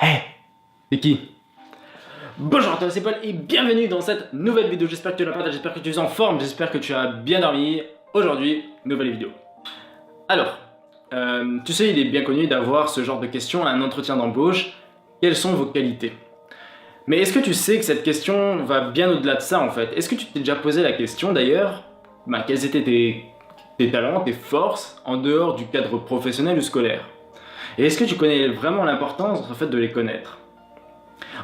Hey, c'est qui? Bonjour à toi, c'est Paul et bienvenue dans cette nouvelle vidéo. J'espère que tu l'as pas, j'espère que tu es en forme, j'espère que tu as bien dormi. Aujourd'hui, nouvelle vidéo. Alors, tu sais, il est bien connu d'avoir ce genre de questions à un entretien d'embauche. Quelles sont vos qualités? Mais est-ce que tu sais que cette question va bien au-delà de ça en fait? Est-ce que tu t'es déjà posé la question d'ailleurs, quels étaient tes talents, tes forces en dehors du cadre professionnel ou scolaire? Et est-ce que tu connais vraiment l'importance en fait de les connaître?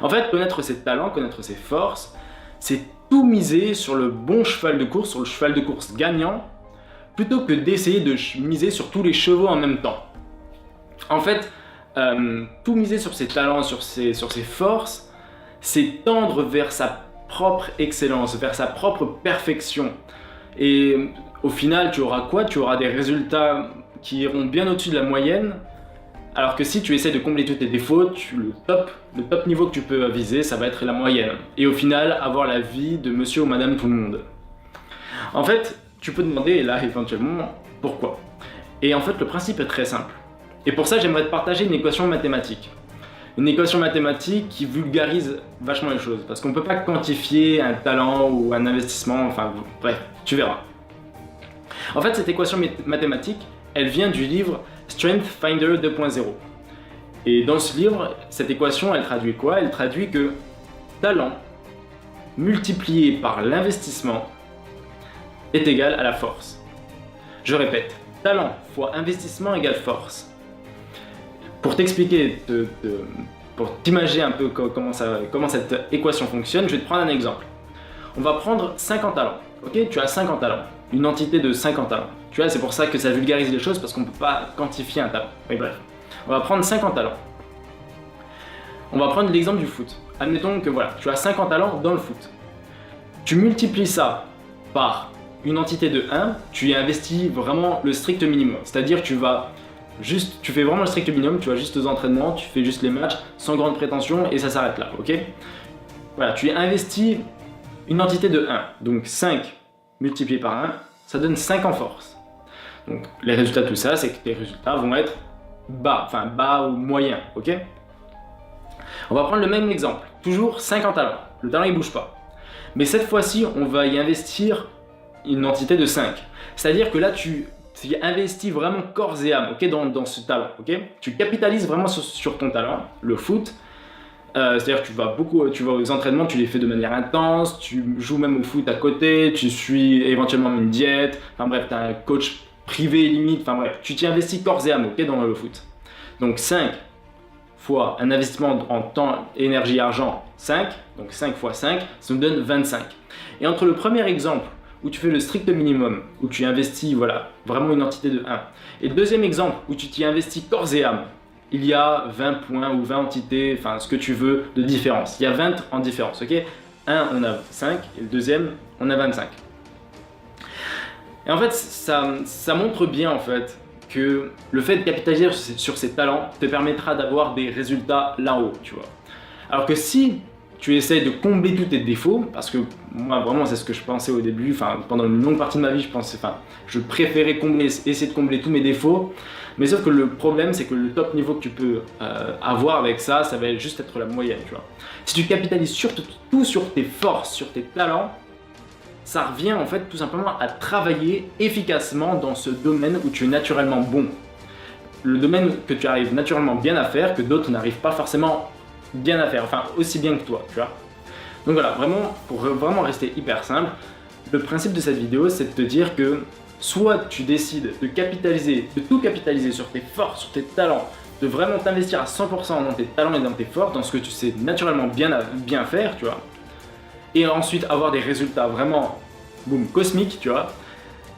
En fait, connaître ses talents, connaître ses forces, c'est tout miser sur le bon cheval de course, sur le cheval de course gagnant, plutôt que d'essayer de miser sur tous les chevaux en même temps. En fait, tout miser sur ses talents, sur ses forces, c'est tendre vers sa propre excellence, vers sa propre perfection. Et au final, tu auras quoi? Tu auras des résultats qui iront bien au-dessus de la moyenne. Alors que si tu essaies de combler tous tes défauts, le top niveau que tu peux viser, ça va être la moyenne. Et au final, avoir la vie de monsieur ou madame tout le monde. En fait, tu peux te demander, là, éventuellement, pourquoi? Et en fait, le principe est très simple. Et pour ça, j'aimerais te partager une équation mathématique. Une équation mathématique qui vulgarise vachement les choses. Parce qu'on ne peut pas quantifier un talent ou un investissement, enfin bref, tu verras. En fait, cette équation mathématique, elle vient du livre Strength Finder 2.0. Et dans ce livre, cette équation, elle traduit quoi? Elle traduit que talent multiplié par l'investissement est égal à la force. Je répète, talent fois investissement égale force. Pour t'expliquer, pour t'imaginer un peu comment cette équation fonctionne, je vais te prendre un exemple. On va prendre 50 talents. Ok, tu as 50 talents. Une entité de 50 talents. Tu vois, c'est pour ça que ça vulgarise les choses parce qu'on ne peut pas quantifier un talent. Mais bref, on va prendre 50 talents. On va prendre l'exemple du foot. Admettons que voilà, tu as 50 talents dans le foot. Tu multiplies ça par une entité de 1, tu y investis vraiment le strict minimum. C'est-à-dire tu fais vraiment le strict minimum, tu vas juste aux entraînements, tu fais juste les matchs sans grande prétention et ça s'arrête là, ok? Voilà, tu y investis une entité de 1, donc 5 multiplié par 1, ça donne 5 en force. Donc les résultats de tout ça, c'est que tes résultats vont être bas ou moyens, ok? On va prendre le même exemple, toujours 50 talents, le talent il bouge pas. Mais cette fois-ci, on va y investir une entité de 5. C'est-à-dire que là, tu investis vraiment corps et âme, ok, dans ce talent, ok? Tu capitalises vraiment sur ton talent, le foot. C'est-à-dire que tu vas aux entraînements, tu les fais de manière intense, tu joues même au foot à côté, tu suis éventuellement une diète, enfin bref, tu as un coach privé limite, enfin bref, tu t'y investis corps et âme, ok, dans le foot. Donc 5 fois un investissement en temps, énergie, argent, 5, donc 5 fois 5, ça nous donne 25. Et entre le premier exemple, où tu fais le strict minimum, où tu investis voilà, vraiment une entité de 1, et le deuxième exemple, où tu t'y investis corps et âme, il y a 20 points ou 20 entités, enfin ce que tu veux de différence. Il y a 20 en différence, ok? Un, on a 5, et le deuxième, on a 25. Et en fait, ça montre bien en fait que le fait de capitaliser sur ses talents te permettra d'avoir des résultats là-haut, tu vois. Alors que si tu essaies de combler tous tes défauts, parce que moi vraiment c'est ce que je pensais au début, pendant une longue partie de ma vie je préférais essayer de combler tous mes défauts, mais sauf que le problème c'est que le top niveau que tu peux avoir avec ça va juste être la moyenne, tu vois. Si tu capitalises surtout sur tes forces, sur tes talents, ça revient en fait tout simplement à travailler efficacement dans ce domaine où tu es naturellement bon. Le domaine que tu arrives naturellement bien à faire, que d'autres n'arrivent pas forcément bien à faire, enfin aussi bien que toi, tu vois. Donc voilà, vraiment, pour vraiment rester hyper simple, le principe de cette vidéo, c'est de te dire que soit tu décides de tout capitaliser sur tes forces, sur tes talents, de vraiment t'investir à 100% dans tes talents et dans tes forces, dans ce que tu sais naturellement bien faire, tu vois, et ensuite avoir des résultats vraiment, boum, cosmiques, tu vois,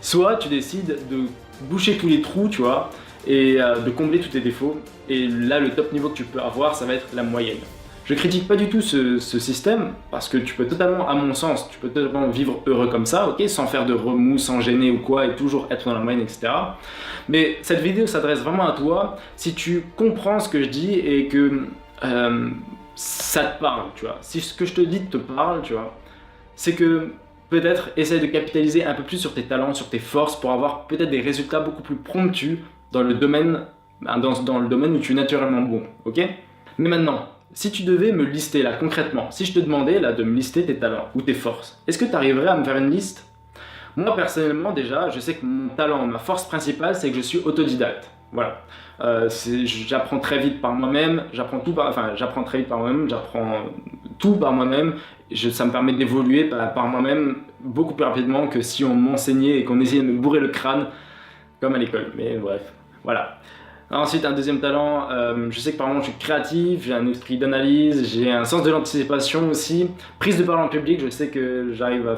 soit tu décides de boucher tous les trous, tu vois, et de combler tous tes défauts, et là le top niveau que tu peux avoir, ça va être la moyenne. Je critique pas du tout ce système, parce que tu peux totalement, à mon sens, tu peux totalement vivre heureux comme ça, ok, sans faire de remous, sans gêner ou quoi, et toujours être dans la moyenne, etc. Mais cette vidéo s'adresse vraiment à toi, si tu comprends ce que je dis et que ça te parle, tu vois. Si ce que je te dis te parle, tu vois, c'est que peut-être essaye de capitaliser un peu plus sur tes talents, sur tes forces, pour avoir peut-être des résultats beaucoup plus promptus dans le domaine, dans le domaine où tu es naturellement bon, ok? Mais maintenant, si tu devais me lister là concrètement, si je te demandais là de me lister tes talents ou tes forces, est-ce que tu arriverais à me faire une liste? Moi personnellement déjà, je sais que mon talent, ma force principale, c'est que je suis autodidacte. Voilà. J'apprends très vite par moi-même, j'apprends très vite par moi-même, j'apprends tout par moi-même. Ça me permet d'évoluer par moi-même beaucoup plus rapidement que si on m'enseignait et qu'on essayait de me bourrer le crâne comme à l'école. Mais bref, voilà. Ensuite, un deuxième talent, je sais que par moment je suis créatif, j'ai un esprit d'analyse, j'ai un sens de l'anticipation aussi. Prise de parole en public, je sais que j'arrive à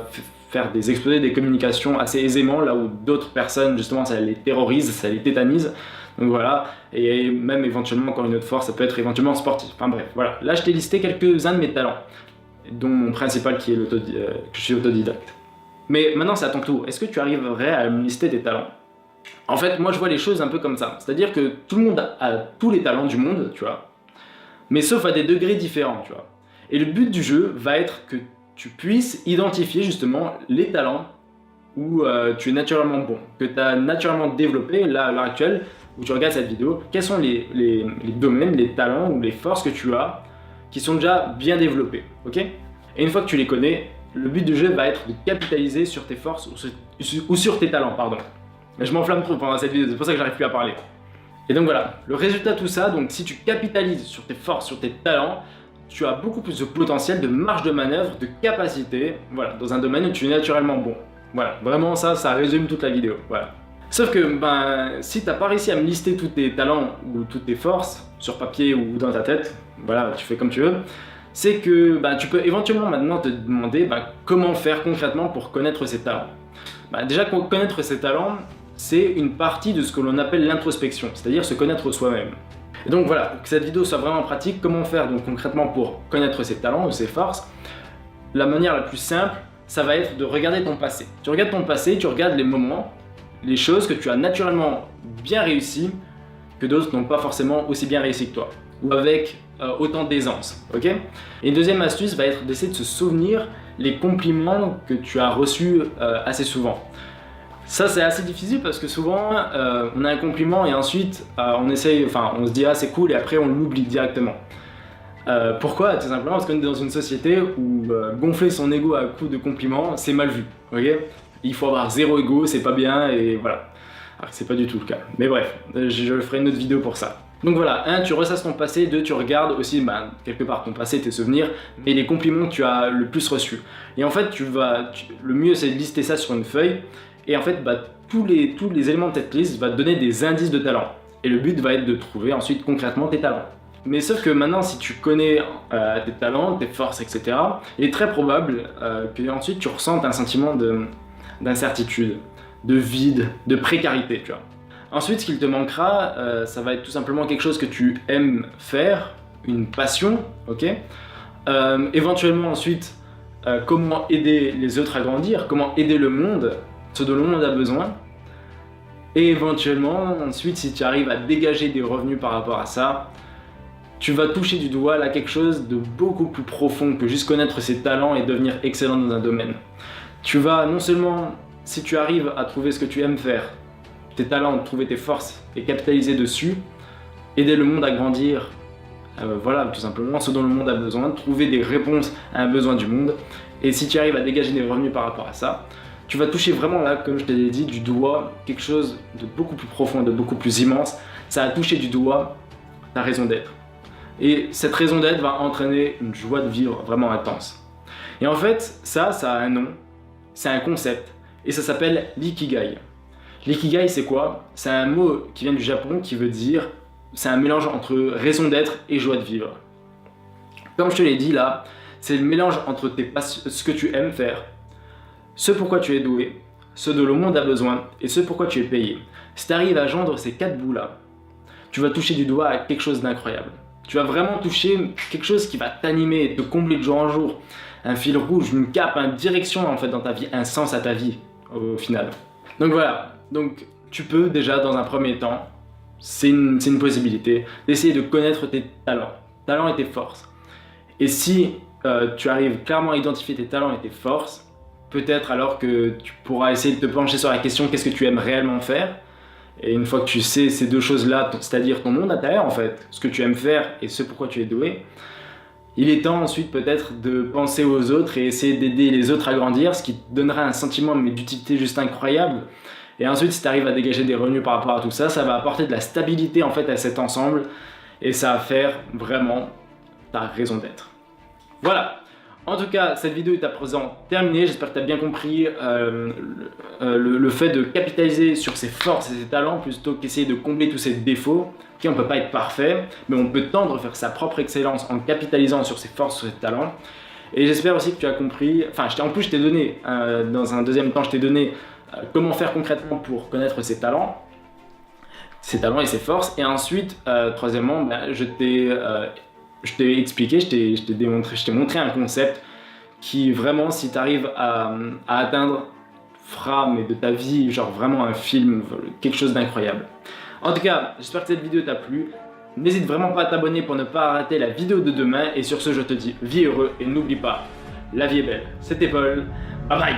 faire des exposés, des communications assez aisément, là où d'autres personnes, justement, ça les terrorise, ça les tétanise. Donc voilà, et même éventuellement, encore une autre force, ça peut être éventuellement sportif. Enfin bref, voilà. Là, je t'ai listé quelques-uns de mes talents, dont mon principal qui est que je suis autodidacte. Mais maintenant, c'est à ton tour. Est-ce que tu arriverais à me lister tes talents? En fait, moi je vois les choses un peu comme ça. C'est-à-dire que tout le monde a tous les talents du monde, tu vois. Mais sauf à des degrés différents, tu vois. Et le but du jeu va être que tu puisses identifier justement les talents où tu es naturellement bon, que tu as naturellement développé là, à l'heure actuelle, où tu regardes cette vidéo, quels sont les domaines, les talents ou les forces que tu as qui sont déjà bien développés, ok? Et une fois que tu les connais, le but du jeu va être de capitaliser sur tes forces ou sur tes talents, pardon. Je m'enflamme trop pendant cette vidéo, c'est pour ça que j'arrive plus à parler. Et donc voilà, le résultat de tout ça, donc si tu capitalises sur tes forces, sur tes talents, tu as beaucoup plus de potentiel, de marge de manœuvre, de capacité, voilà, dans un domaine où tu es naturellement bon. Voilà, vraiment ça résume toute la vidéo, voilà. Sauf que, si t'as pas réussi à me lister tous tes talents ou toutes tes forces, sur papier ou dans ta tête, voilà, tu fais comme tu veux, c'est que tu peux éventuellement maintenant te demander comment faire concrètement pour connaître ces talents. Déjà, connaître ses talents, c'est une partie de ce que l'on appelle l'introspection, c'est-à-dire se connaître soi-même. Et donc voilà, pour que cette vidéo soit vraiment pratique, comment faire donc concrètement pour connaître ses talents ou ses forces? La manière la plus simple, ça va être de regarder ton passé. Tu regardes ton passé, tu regardes les moments, les choses que tu as naturellement bien réussi, que d'autres n'ont pas forcément aussi bien réussi que toi, ou avec autant d'aisance, ok? Et une deuxième astuce va être d'essayer de se souvenir les compliments que tu as reçus assez souvent. Ça c'est assez difficile parce que souvent on a un compliment et ensuite on se dit ah c'est cool et après on l'oublie directement. Pourquoi? Tout simplement parce qu'on est dans une société où gonfler son ego à coups de compliments c'est mal vu, ok? Il faut avoir zéro ego, c'est pas bien et voilà. Alors que c'est pas du tout le cas. Mais bref, je ferai une autre vidéo pour ça. Donc voilà, 1, tu ressasses ton passé, 2, tu regardes aussi quelque part ton passé, tes souvenirs, mais les compliments que tu as le plus reçus. Et en fait, le mieux c'est de lister ça sur une feuille, et en fait, tous les éléments de cette liste vont te donner des indices de talent. Et le but va être de trouver ensuite concrètement tes talents. Mais sauf que maintenant, si tu connais tes talents, tes forces, etc., il est très probable que ensuite tu ressentes un sentiment d'incertitude, de vide, de précarité, tu vois. Ensuite, ce qu'il te manquera, ça va être tout simplement quelque chose que tu aimes faire, une passion, ok? Éventuellement ensuite, comment aider les autres à grandir, comment aider le monde, ce dont le monde a besoin. Et éventuellement, ensuite, si tu arrives à dégager des revenus par rapport à ça, tu vas toucher du doigt là quelque chose de beaucoup plus profond que juste connaître ses talents et devenir excellent dans un domaine. Tu vas non seulement, si tu arrives à trouver ce que tu aimes faire, tes talents, trouver tes forces et capitaliser dessus, aider le monde à grandir, voilà, tout simplement, ce dont le monde a besoin, trouver des réponses à un besoin du monde, et si tu arrives à dégager des revenus par rapport à ça, tu vas toucher vraiment là, comme je t'ai dit, du doigt, quelque chose de beaucoup plus profond, de beaucoup plus immense, ça va toucher du doigt ta raison d'être. Et cette raison d'être va entraîner une joie de vivre vraiment intense. Et en fait, ça a un nom, c'est un concept, et ça s'appelle l'ikigai. L'ikigai, c'est quoi? C'est un mot qui vient du Japon qui veut dire, c'est un mélange entre raison d'être et joie de vivre. Comme je te l'ai dit là, c'est le mélange entre ce que tu aimes faire, ce pourquoi tu es doué, ce dont le monde a besoin et ce pourquoi tu es payé. Si tu arrives à joindre ces 4 bouts là, tu vas toucher du doigt à quelque chose d'incroyable. Tu vas vraiment toucher quelque chose qui va t'animer, te combler de jour en jour. Un fil rouge, une cape, une direction en fait dans ta vie, un sens à ta vie au final. Donc voilà, donc tu peux déjà dans un premier temps, c'est une possibilité, d'essayer de connaître tes talents et tes forces. Et si tu arrives clairement à identifier tes talents et tes forces, peut-être alors que tu pourras essayer de te pencher sur la question qu'est-ce que tu aimes réellement faire. Et une fois que tu sais ces deux choses-là, c'est-à-dire ton monde intérieur en fait, ce que tu aimes faire et ce pourquoi tu es doué, il est temps ensuite peut-être de penser aux autres et essayer d'aider les autres à grandir, ce qui te donnera un sentiment d'utilité juste incroyable. Et ensuite, si tu arrives à dégager des revenus par rapport à tout ça, ça va apporter de la stabilité en fait à cet ensemble et ça va faire vraiment ta raison d'être. Voilà. En tout cas, cette vidéo est à présent terminée. J'espère que tu as bien compris le fait de capitaliser sur ses forces et ses talents plutôt qu'essayer de combler tous ses défauts. Ok, on ne peut pas être parfait, mais on peut tendre vers sa propre excellence en capitalisant sur ses forces, sur ses talents. Et j'espère aussi que tu as compris, en plus je t'ai donné, dans un deuxième temps, je t'ai donné comment faire concrètement pour connaître ses talents et ses forces. Et ensuite, troisièmement, je t'ai expliqué, je t'ai montré un concept qui vraiment, si tu arrives à atteindre, fera mais de ta vie genre vraiment un film, quelque chose d'incroyable. En tout cas, j'espère que cette vidéo t'a plu. N'hésite vraiment pas à t'abonner pour ne pas rater la vidéo de demain. Et sur ce, je te dis, vis heureux et n'oublie pas, la vie est belle. C'était Paul, bye bye.